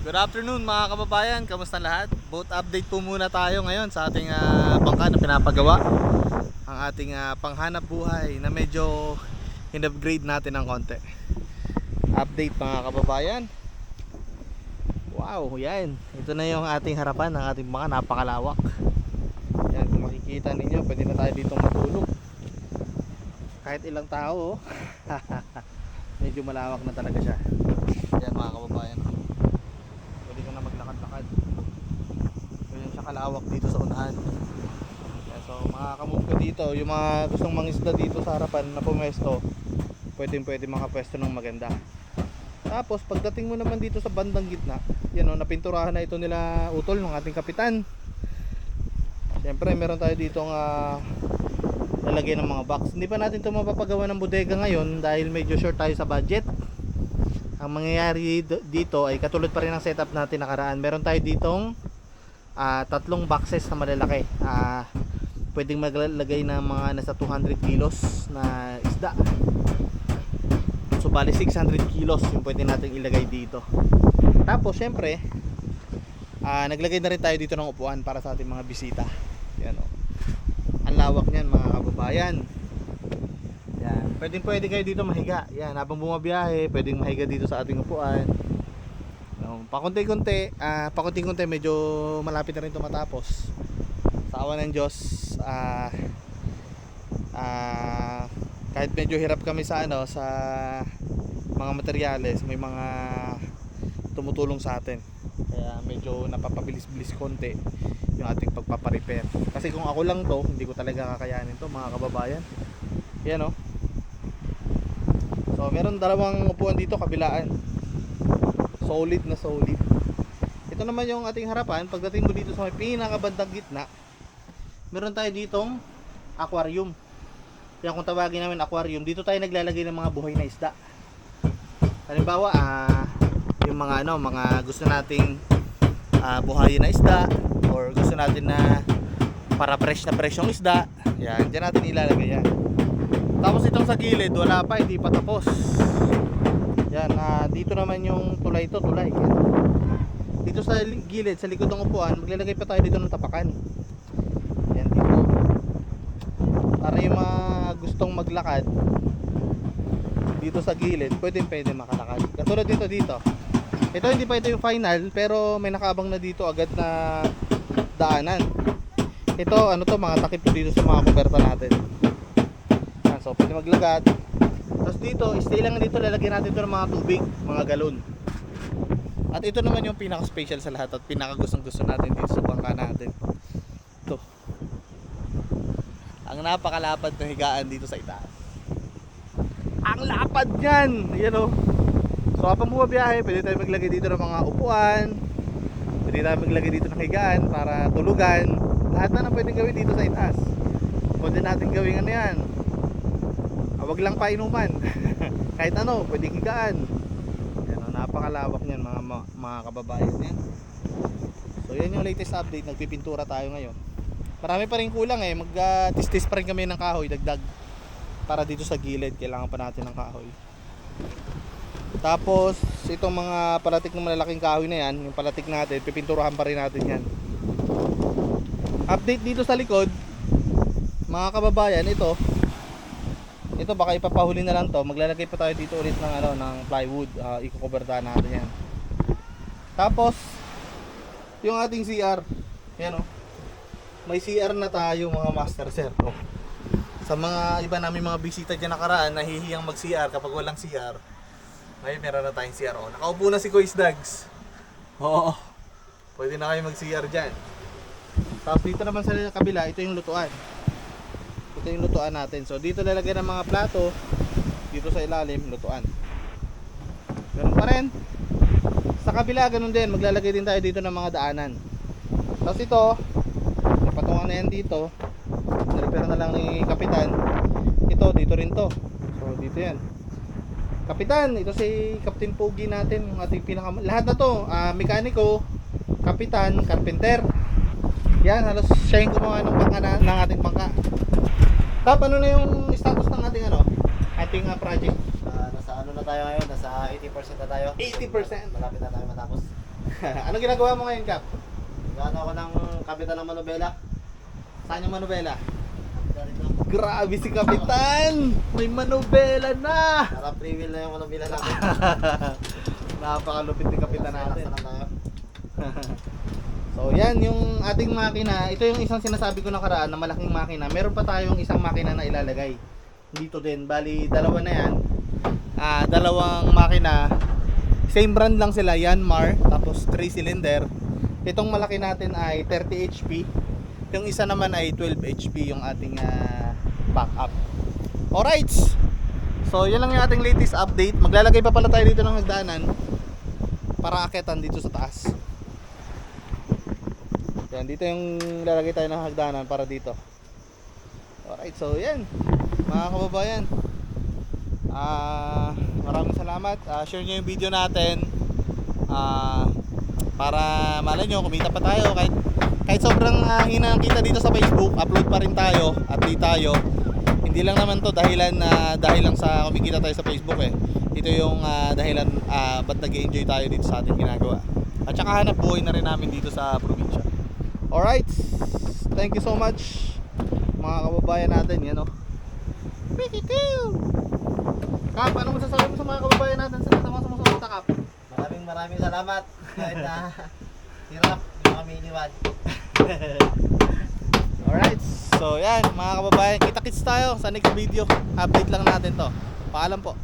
Good afternoon mga kababayan, kamusta lahat? Boat update po muna tayo ngayon sa ating bangka na pinapagawa. Ang ating panghanap buhay na medyo in-upgrade natin ng konti. Update mga kababayan. Wow, yan. Ito na yung ating harapan ng ating bangka, napakalawak. Yan, kung makikita ninyo, pwede na tayo dito matulog. Kahit ilang tao, medyo malawak na talaga siya. Yan mga kababayan. Maglakad-lakad. Ganyan siya kalawak dito sa unahan. Yan, so makakamove ka dito. Yung mga gustong mangisda dito sa harapan na pumesto, pwede makapwesto ng maganda. Tapos pagdating mo naman dito sa bandang gitna, yan o, napinturahan na ito nila utol ng ating kapitan. Siyempre meron tayo dito lalagay ng mga box. Hindi pa natin ito mapapagawa ng bodega ngayon dahil medyo short tayo sa budget. Ang mangyayari dito ay katulad pa rin ng setup natin nakaraan. Meron tayo ditong tatlong boxes na malalaki. Pwedeng maglagay ng mga nasa 200 kilos na isda. So bali 600 kilos yung pwede natin ilagay dito. Tapos syempre naglagay na rin tayo dito ng upuan para sa ating mga bisita. Yan o. Ang lawak niyan mga kababayan. Yan. Pwede kayo dito mahiga. Yan, habang bumabiyahe, pwedeng mahiga dito sa ating upuan. Pakunti-kunti, medyo malapit na rin ito matapos. Sa awa ng Diyos, kahit medyo hirap kami sa sa mga materyales, may mga tumutulong sa atin. Kaya medyo napapabilis-bilis konti yung ating pagpaparepair. Kasi kung ako lang to, hindi ko talaga kakayanin to mga kababayan. Yan o. So meron dalawang upuan dito kabilaan. Solid na solid. Ito naman yung ating harapan. Pagdating mo dito sa may pinakabandang gitna, meron tayo ditong aquarium. Kaya kung tawagin namin aquarium, dito tayo naglalagay ng mga buhay na isda. Halimbawa, yung mga gusto nating buhayin na isda, or gusto natin na para fresh yung isda, yan, dyan natin ilalagay yan. Tapos itong sa gilid, wala pa, hindi pa tapos. Yan, dito naman yung tulay ito, tulay. Yan. Dito sa gilid, sa likod ng upuan, maglalagay pa tayo dito ng tapakan. Yan dito. Para yung mga gustong maglakad dito sa gilid, pwede makalakad. Katulad dito. Ito hindi pa ito yung final, pero may nakaabang na dito agad na daanan. Ito, mga takip to dito sa mga kuberta natin. So pwede maglagad. Tapos dito, stay lang dito, lalagyan natin ito ng mga tubig, mga galon. At ito naman yung pinaka special sa lahat at pinaka gustong gusto natin dito sa bangka natin. Ito, ang napakalapad na higaan dito sa itaas. Ang lapad nyan! Yan o. So habang bumabiyahe, pwede tayo maglagay dito ng mga upuan, pwede tayo maglagay dito ng higaan para tulugan. Lahat na pwedeng gawin dito sa itaas. Pwede natin gawin yan. Wag lang painuman. Kahit pwedeng higaan. Yan, napakalawak niyan mga kababayan yan. So yan yung latest update. Nagpipintura tayo ngayon. Marami pa rin kulang mag-tis-tis pa rin kami ng kahoy, dagdag. Para dito sa gilid, kailangan pa natin ng kahoy. Tapos itong mga palatik ng malalaking kahoy na yan, yung palatik natin, pipinturahan pa rin natin yan. Update dito sa likod, mga kababayan, ito baka ipapahuli na lang to. Maglalagay pa tayo dito ulit ng plywood. Iko-covertahan natin yan. Tapos yung ating CR, yan may CR na tayo mga master sir. Sa mga iba namin mga bisita dyan nakaraan, nahihiyang mag CR kapag walang CR. Ngayon meron na tayong CR. Nakaupo na si Kuis Dags. Oo, pwede na kayo mag CR dyan. Tapos dito naman sa kabila, ito yung lutuan. Ito yung lutuan natin. So dito lalagyan ng mga plato. Dito sa ilalim, lutuan. Ganun pa rin. Sa kabila, ganun din. Maglalagay din tayo dito ng mga daanan. Tapos ito, may patungan na yan dito. Nirepair na lang ni Kapitan. Ito, dito rin to. So dito yan. Kapitan, ito si Captain Pogi natin. Yung ating lahat na to, mekaniko, kapitan, carpenter. Yan, halos siya yung gumawa ng bangka ng ating bangka. Tap, ano na yung status ng ating ating project? Nasa na tayo ngayon? Nasa 80% na tayo. 80%? Malapit na tayo matapos. Ano ginagawa mo ngayon, Kap? Gano ako ng kapitan ng manobela. Saan yung manubela? Ganito. Grabe si Kapitan! May manubela na! Para free will na yung manobela natin. Napakalupit ni Kapitan natin. Relax na tayo. So yan yung ating makina. Ito yung isang sinasabi ko nakaraan na malaking makina. Meron pa tayong isang makina na ilalagay dito din. Bali dalawa na yan. Dalawang makina. Same brand lang sila, Yanmar. Tapos 3 cylinder. Itong malaki natin ay 30 HP. Yung isa naman ay 12 HP yung ating backup. Alright. So yan lang yung ating latest update. Maglalagay pa pala tayo dito ng hagdanan para akyatan dito sa taas. Yan, dito yung lalagay tayo ng hagdanan para dito. Alright, so yan mga kababayan, maraming salamat. Share nyo yung video natin para malay nyo kumita pa tayo. Kahit sobrang hina ang kita dito sa Facebook, upload pa rin tayo, update tayo. Hindi lang naman to dahil lang sa kumikita tayo sa Facebook eh. Ito yung dahilan ba't nag-enjoy tayo dito sa ating ginagawa. At saka hanap buhay na rin namin dito sa probinsya. Alright, thank you so much mga kababayan natin, yan o. Kap, ano masasabi mo sa mga kababayan natin sa mga sumusuporta, Kap? Maraming salamat. Kahit na hirap, hindi kami iniwan. Alright, so yan mga kababayan, kita-kits tayo sa next video. Update lang natin to. Paalam po.